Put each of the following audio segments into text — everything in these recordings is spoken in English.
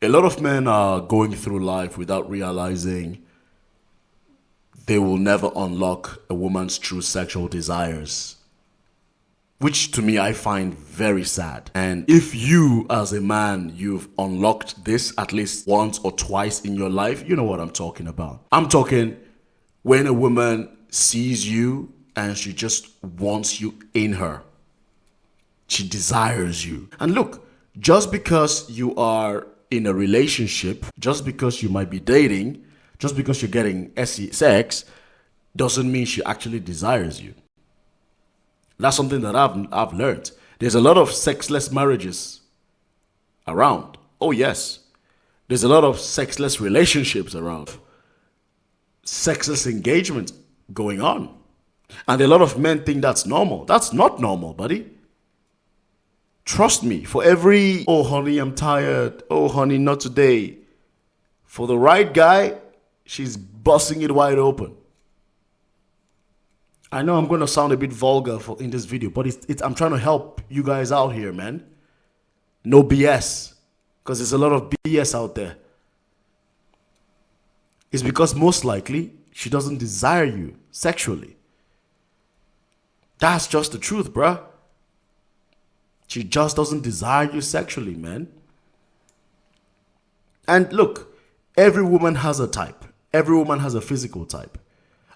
A lot of men are going through life without realizing they will never unlock a woman's true sexual desires, which to me I find very sad. And if you, as a man, you've unlocked this at least once or twice in your life, you know what I'm talking about. I'm talking when a woman sees you and she just wants you in her. She desires you. And look, just because you are in a relationship, just because you might be dating, just because you're getting sex, doesn't mean she actually desires you. That's something that I've learned. There's a lot of sexless marriages around. Oh yes. There's a lot of sexless relationships around. Sexless engagement going on. And a lot of men think that's normal. That's not normal, buddy. Trust me, for every, oh honey, I'm tired. Oh honey, not today. For the right guy, she's busting it wide open. I know I'm going to sound a bit vulgar in this video, but I'm trying to help you guys out here, man. No BS. Because there's a lot of BS out there. It's because most likely she doesn't desire you sexually. That's just the truth, bruh. She just doesn't desire you sexually, man. And look, every woman has a type. Every woman has a physical type.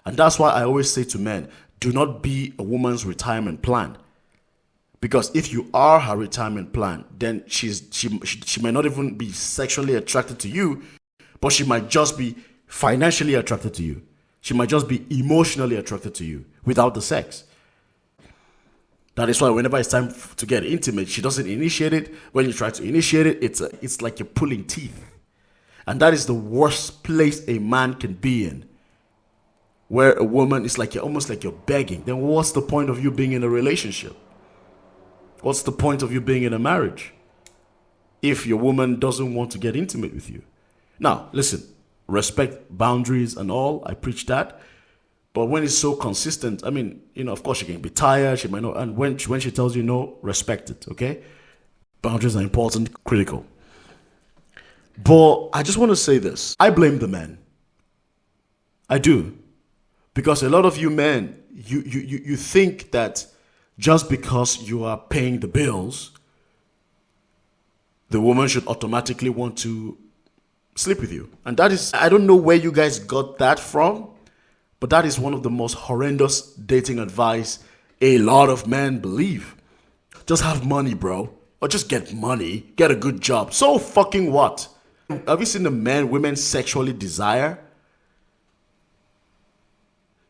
And that's why I always say to men, do not be a woman's retirement plan. Because if you are her retirement plan, then she might not even be sexually attracted to you, but she might just be financially attracted to you. She might just be emotionally attracted to you without the sex. That is why whenever it's time to get intimate, she doesn't initiate it. When you try to initiate it, it's like you're pulling teeth. And that is the worst place a man can be in. Where a woman is like, you're almost like you're begging. Then what's the point of you being in a relationship? What's the point of you being in a marriage if your woman doesn't want to get intimate with you? Now, listen, respect boundaries and all. I preach that. But when it's so consistent, I mean, of course she can be tired. She might not. And when she tells you no, respect it, okay? Boundaries are important, critical. But I just want to say this. I blame the men. I do. Because a lot of you men, you think that just because you are paying the bills, the woman should automatically want to sleep with you. And that is, I don't know where you guys got that from, but that is one of the most horrendous dating advice a lot of men believe. Just have money, bro. Or just get money, get a good job. So fucking what? Have you seen the men women sexually desire?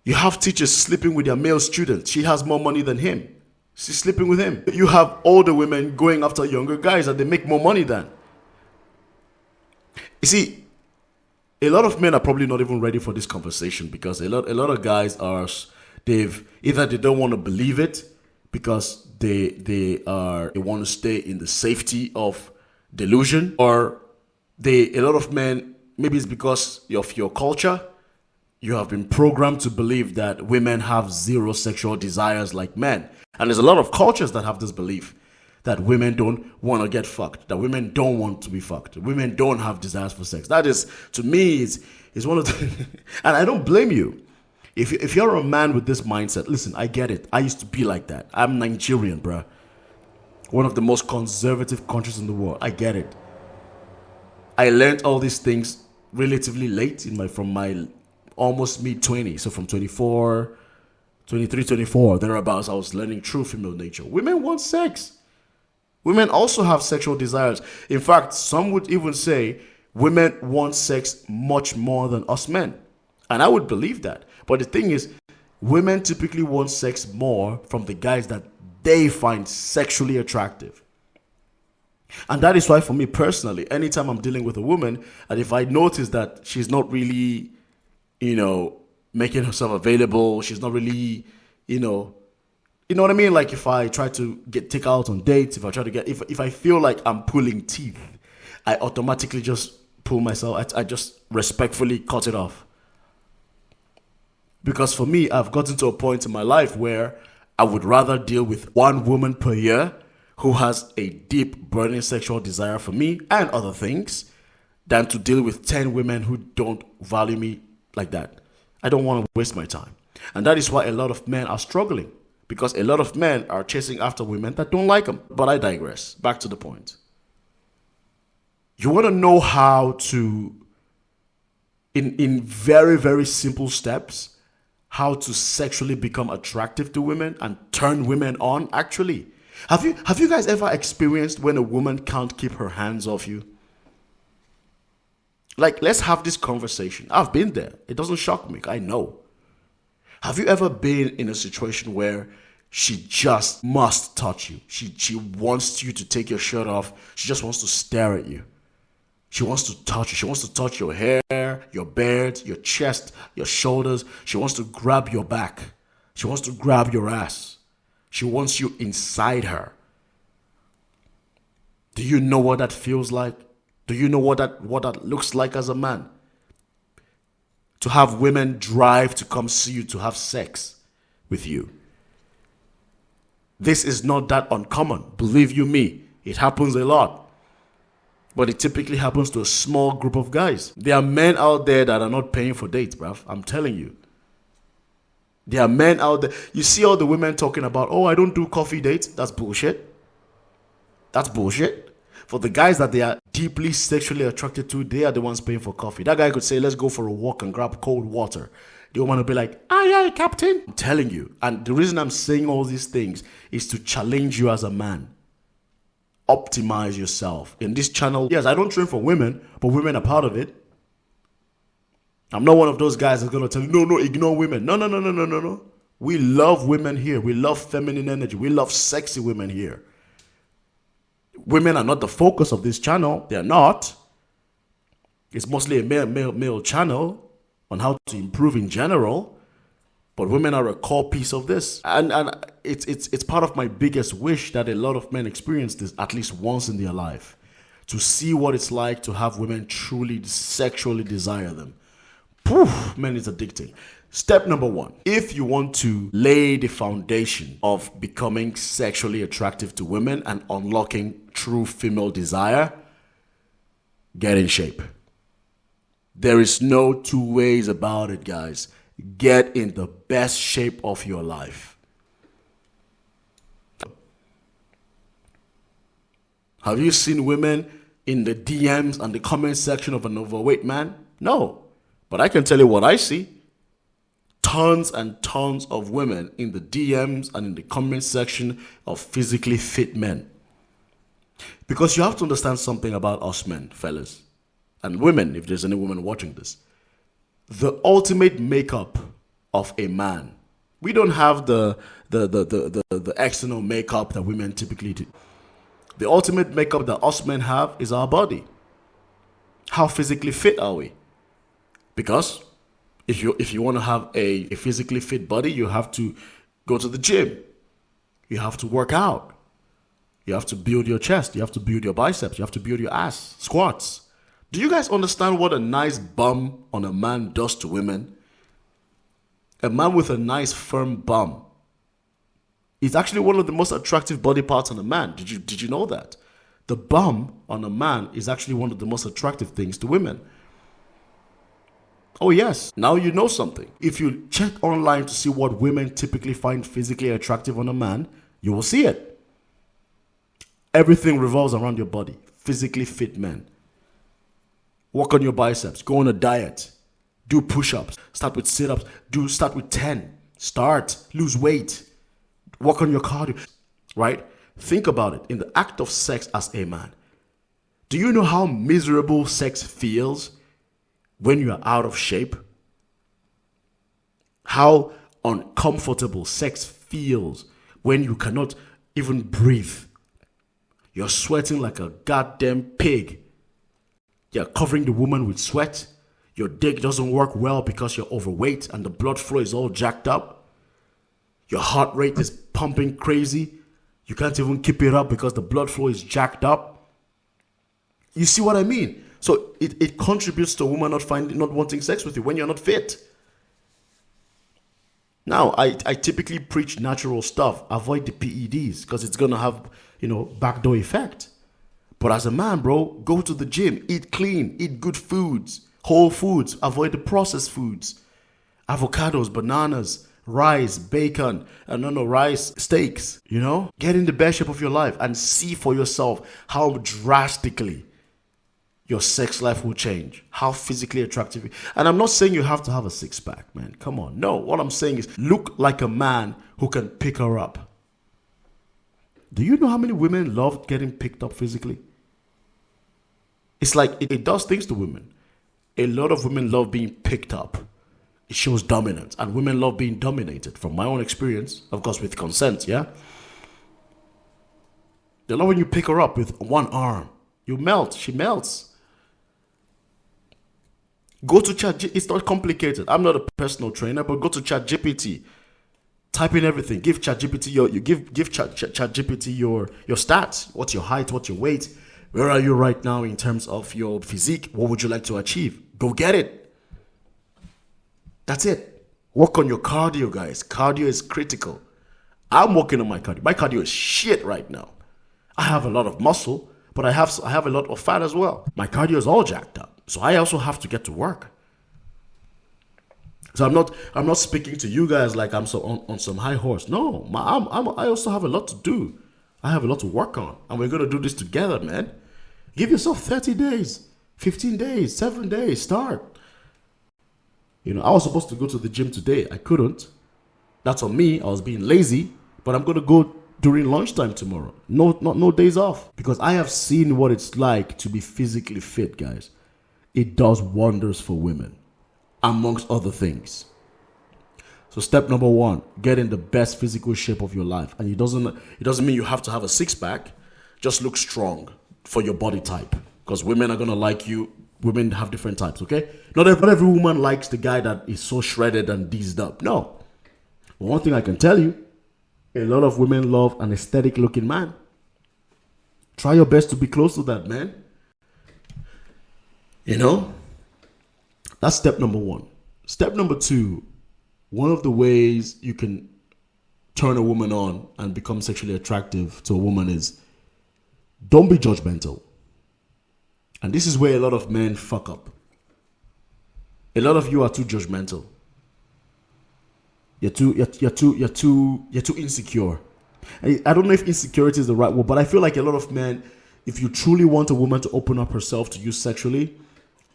You have teachers sleeping with their male students. She has more money than him. She's sleeping with him. You have older women going after younger guys that they make more money than. You see, a lot of men are probably not even ready for this conversation because a lot of guys they don't want to believe it because they want to stay in the safety of delusion, or a lot of men, maybe it's because of your culture. You have been programmed to believe that women have zero sexual desires like men. And there's a lot of cultures that have this belief that women don't want to get fucked, that women don't want to be fucked, women don't have desires for sex. That is, to me, is one of the... And I don't blame you. If you're a man with this mindset, listen, I get it. I used to be like that. I'm Nigerian, bruh. One of the most conservative countries in the world. I get it. I learned all these things relatively late from my almost mid-20s. So from 24, 23, 24, thereabouts, I was learning true female nature. Women want sex. Women also have sexual desires. In fact, some would even say women want sex much more than us men. And I would believe that. But the thing is, women typically want sex more from the guys that they find sexually attractive. And that is why for me personally, anytime I'm dealing with a woman, and if I notice that she's not really, making herself available, she's not really, you know what I mean? Like if I try to take out on dates, if I feel like I'm pulling teeth, I automatically just pull myself, I just respectfully cut it off. Because for me, I've gotten to a point in my life where I would rather deal with one woman per year who has a deep burning sexual desire for me and other things, than to deal with 10 women who don't value me like that. I don't want to waste my time. And that is why a lot of men are struggling, because a lot of men are chasing after women that don't like them. But I digress. Back to the point. You want to know how to, in very, very simple steps, how to sexually become attractive to women and turn women on, actually. Have you guys ever experienced when a woman can't keep her hands off you? Like, let's have this conversation. I've been there. It doesn't shock me. I know. Have you ever been in a situation where she just must touch you? She wants you to take your shirt off. She just wants to stare at you. She wants to touch you. She wants to touch your hair, your beard, your chest, your shoulders. She wants to grab your back. She wants to grab your ass. She wants you inside her. Do you know what that feels like? Do you know what that looks like as a man? To have women drive to come see you to have sex with you. This is not that uncommon. Believe you me, it happens a lot. But it typically happens to a small group of guys. There are men out there that are not paying for dates, bruv. I'm telling you. There are men out there. You see all the women talking about, oh, I don't do coffee dates. That's bullshit. That's bullshit. For the guys that they are deeply sexually attracted to, they are the ones paying for coffee. That guy could say, let's go for a walk and grab cold water. The woman will be like, aye, aye, captain. I'm telling you. And the reason I'm saying all these things is to challenge you as a man. Optimize yourself. In this channel, yes, I don't train for women, but women are part of it. I'm not one of those guys that's going to tell you, no, ignore women. No. We love women here. We love feminine energy. We love sexy women here. Women are not the focus of this channel. They're not. It's mostly a male channel on how to improve in general. But women are a core piece of this. And it's part of my biggest wish that a lot of men experience this at least once in their life. To see what it's like to have women truly sexually desire them. Poof, man, it's addicting. Step number 1. If you want to lay the foundation of becoming sexually attractive to women and unlocking true female desire, get in shape. There is no two ways about it, guys. Get in the best shape of your life. Have you seen women in the DMs and the comment section of an overweight man? No. But I can tell you what I see. Tons and tons of women in the DMs and in the comment section of physically fit men. Because you have to understand something about us men, fellas, and women, if there's any women watching this. The ultimate makeup of a man. We don't have the external makeup that women typically do. The ultimate makeup that us men have is our body. How physically fit are we? Because if you want to have a physically fit body, you have to go to the gym. You have to work out. You have to build your chest. You have to build your biceps. You have to build your ass. Squats. Do you guys understand what a nice bum on a man does to women? A man with a nice firm bum is actually one of the most attractive body parts on a man. Did you know that? The bum on a man is actually one of the most attractive things to women. Oh yes, now you know something. If you check online to see what women typically find physically attractive on a man, you will see it. Everything revolves around your body. Physically fit men. Work on your biceps. Go on a diet. Do push-ups. Start with sit-ups. Start with 10. Lose weight. Work on your cardio. Right? Think about it. In the act of sex as a man, do you know how miserable sex feels when you are out of shape? How uncomfortable sex feels when you cannot even breathe. You're sweating like a goddamn pig. You're covering the woman with sweat. Your dick doesn't work well because you're overweight and the blood flow is all jacked up. Your heart rate is pumping crazy. You can't even keep it up because the blood flow is jacked up. You see what I mean? So it contributes to a woman not wanting sex with you when you're not fit. Now, I typically preach natural stuff. Avoid the PEDs because it's going to have, backdoor effect. But as a man, bro, go to the gym, eat clean, eat good foods, whole foods, avoid the processed foods, avocados, bananas, rice, bacon, and no rice, steaks, Get in the best shape of your life and see for yourself how drastically your sex life will change, how physically attractive. And I'm not saying you have to have a six-pack, man. Come on. No, what I'm saying is look like a man who can pick her up. Do you know how many women love getting picked up physically? It's like it does things to women. A lot of women love being picked up. It shows dominance. And women love being dominated. From my own experience, of course, with consent, yeah? They love when you pick her up with one arm. You melt. She melts. Go to ChatGPT. It's not complicated. I'm not a personal trainer, but go to ChatGPT. Type in everything. Give ChatGPT give ChatGPT your stats. What's your height? What's your weight? Where are you right now in terms of your physique? What would you like to achieve? Go get it. That's it. Work on your cardio, guys. Cardio is critical. I'm working on my cardio. My cardio is shit right now. I have a lot of muscle, but I have a lot of fat as well. My cardio is all jacked up. So I also have to get to work. So I'm not speaking to you guys like I'm so on some high horse. No, I also have a lot to do. I have a lot to work on, and we're gonna do this together, man. Give yourself 30 days, 15 days, 7 days. Start. I was supposed to go to the gym today. I couldn't. That's on me. I was being lazy, but I'm gonna go during lunchtime tomorrow. No days off, because I have seen what it's like to be physically fit, guys. It does wonders for women, amongst other things. So step number 1, get in the best physical shape of your life. And it doesn't mean you have to have a six-pack. Just look strong for your body type, because women are going to like you. Women have different types, okay? Not every woman likes the guy that is so shredded and deezed up. No. But one thing I can tell you, a lot of women love an aesthetic-looking man. Try your best to be close to that, man. That's step number 1. Step number 2, one of the ways you can turn a woman on and become sexually attractive to a woman is don't be judgmental. And this is where a lot of men fuck up. A lot of you are too judgmental. You're too insecure. I don't know if insecurity is the right word, but I feel like a lot of men, if you truly want a woman to open up herself to you sexually,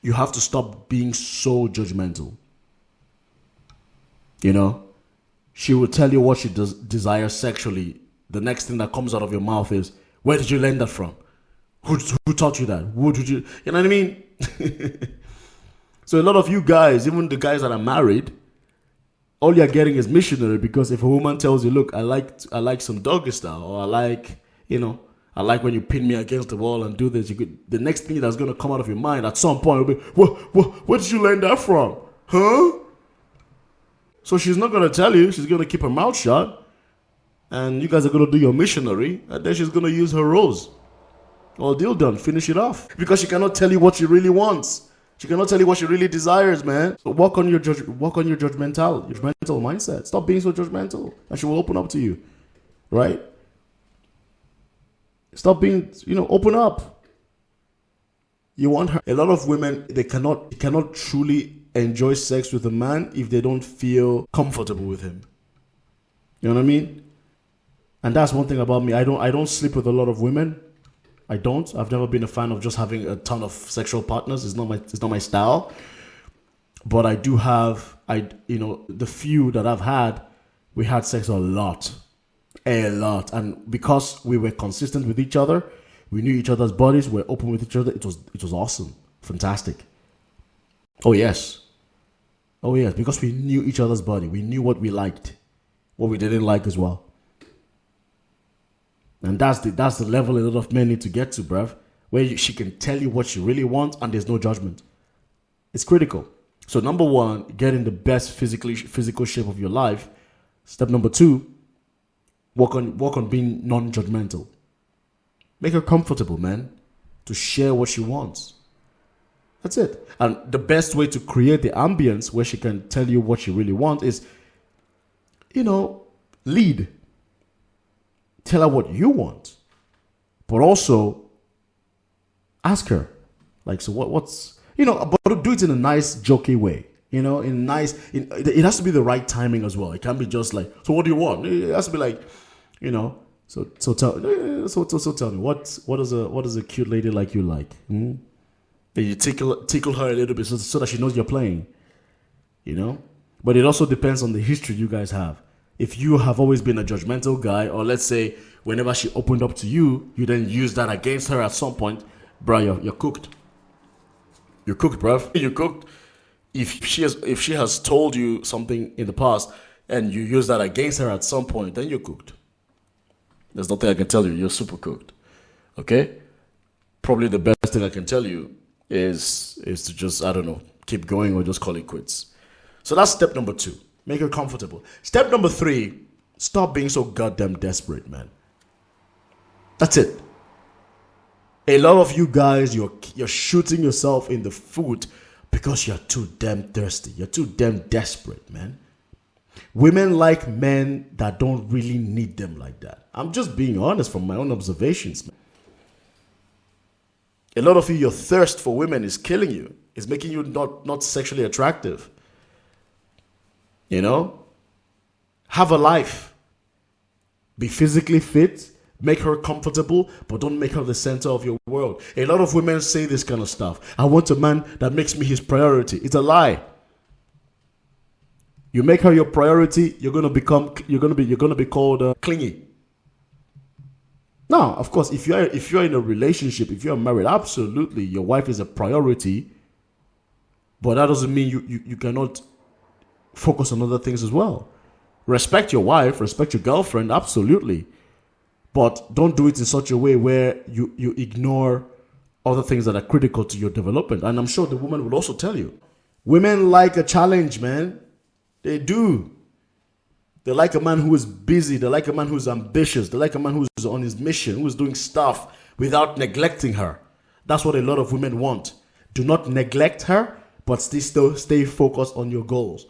you have to stop being so judgmental. She will tell you what she desires sexually. The next thing that comes out of your mouth is, where did you learn that from? Who taught you that? Who did you know what I mean? So a lot of you guys, even the guys that are married, all you're getting is missionary, because if a woman tells you, look, I like some doggy style, or I like when you pin me against the wall and do this, the next thing that's going to come out of your mind at some point will be, where did you learn that from? Huh? So she's not going to tell you. She's going to keep her mouth shut. And you guys are going to do your missionary. And then she's going to use her rose. All deal done. Finish it off. Because she cannot tell you what she really wants. She cannot tell you what she really desires, man. So work on your judgmental mindset. Stop being so judgmental. And she will open up to you. Right? Stop being, open up. You want her. A lot of women, they cannot truly enjoy sex with a man if they don't feel comfortable with him. You know what I mean? And that's one thing about me. I don't sleep with a lot of women. I don't. I've never been a fan of just having a ton of sexual partners. It's not my style. But I do have, the few that I've had, we had sex a lot. And because we were consistent with each other, we knew each other's bodies, we were open with each other, it was awesome. Fantastic. Oh yes, because we knew each other's body. We knew what we liked, what we didn't like as well. And that's the level a lot of men need to get to, bruv, where she can tell you what she really wants and there's no judgment. It's critical. So number 1, get in the best physical shape of your life. Step number 2, work on being non-judgmental. Make her comfortable, man, to share what she wants. That's it. And the best way to create the ambience where she can tell you what she really wants is, lead. Tell her what you want. But also, Ask her, like, so what's, you know, but do it in a nice, jokey way. You know, it has to be the right timing as well. It can't be just like, so what do you want? It has to be like, you know, so tell me, what does a cute lady like you like? Hmm? And you tickle her a little bit so that she knows you're playing. You know, but it also depends on the history you guys have. If you have always been a judgmental guy, or let's say whenever she opened up to you, you then use that against her at some point, bro, you're cooked. You're cooked, bruv. You're cooked. If she has told you something in the past and you use that against her at some point, then you're cooked. There's nothing I can tell you. You're super cooked. Okay? Probably the best thing I can tell you is to just, I don't know, keep going or just call it quits. So that's step number 2. Make her comfortable. Step number 3, stop being so goddamn desperate, man. That's it. A lot of you guys, you're shooting yourself in the foot because you're too damn thirsty. You're too damn desperate, man. Women like men that don't really need them like that. I'm just being honest from my own observations, man. A lot of you, your thirst for women is killing you. It's making you not sexually attractive. You know? Have a life. Be physically fit. Make her comfortable, but don't make her the center of your world. A lot of women say this kind of stuff. I want a man that makes me his priority. It's a lie. You make her your priority, you're gonna be called clingy. Now, of course, if you're in a relationship, if you're married, absolutely, your wife is a priority. But that doesn't mean you cannot focus on other things as well. Respect your wife, respect your girlfriend, absolutely. But don't do it in such a way where you ignore other things that are critical to your development. And I'm sure the woman will also tell you. Women like a challenge, man. They do. They like a man who is busy. They like a man who's ambitious. They like a man who's on his mission, who's doing stuff without neglecting her. That's what a lot of women want. Do not neglect her, but still stay focused on your goals.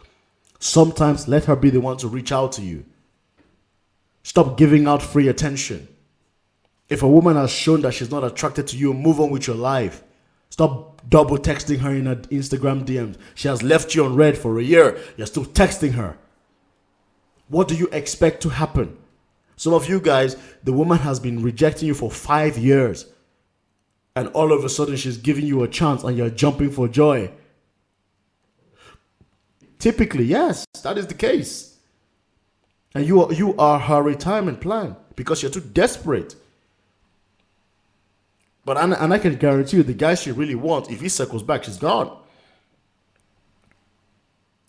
Sometimes let her be the one to reach out to you. Stop giving out free attention. If a woman has shown that she's not attracted to you, move on with your life. Stop double texting her in her Instagram DMs. She has left you on red for a year. You're still texting her. What do you expect to happen? Some of you guys, the woman has been rejecting you for 5 years. And all of a sudden she's giving you a chance and you're jumping for joy. Typically, yes, that is the case. And you are her retirement plan because you're too desperate. But I can guarantee you the guy she really wants, if he circles back, she's gone.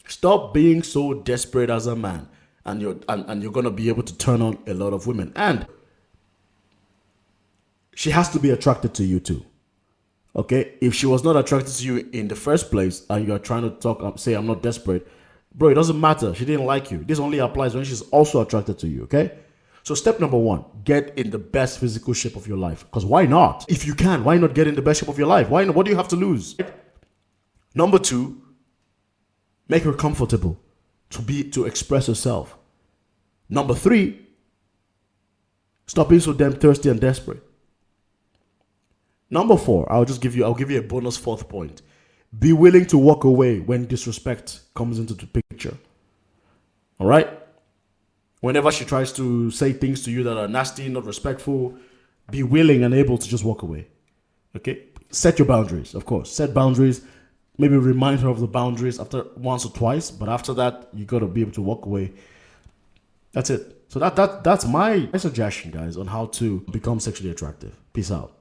Stop being so desperate as a man. And you're going to be able to turn on a lot of women. And she has to be attracted to you too. Okay? If she was not attracted to you in the first place and you're trying to say I'm not desperate, bro, it doesn't matter. She didn't like you. This only applies when she's also attracted to you, okay? So step number 1, get in the best physical shape of your life. Because why not? If you can, why not get in the best shape of your life? Why not? What do you have to lose? Number 2, make her comfortable to express herself. Number 3, stop being so damn thirsty and desperate. Number 4, I'll give you a bonus 4th point. Be willing to walk away when disrespect comes into the picture. All right? Whenever she tries to say things to you that are nasty, not respectful, be willing and able to just walk away. Okay? Set your boundaries, of course. Set boundaries. Maybe remind her of the boundaries after once or twice, but after that, you got to be able to walk away. That's it. So that's my suggestion, guys, on how to become sexually attractive. Peace out.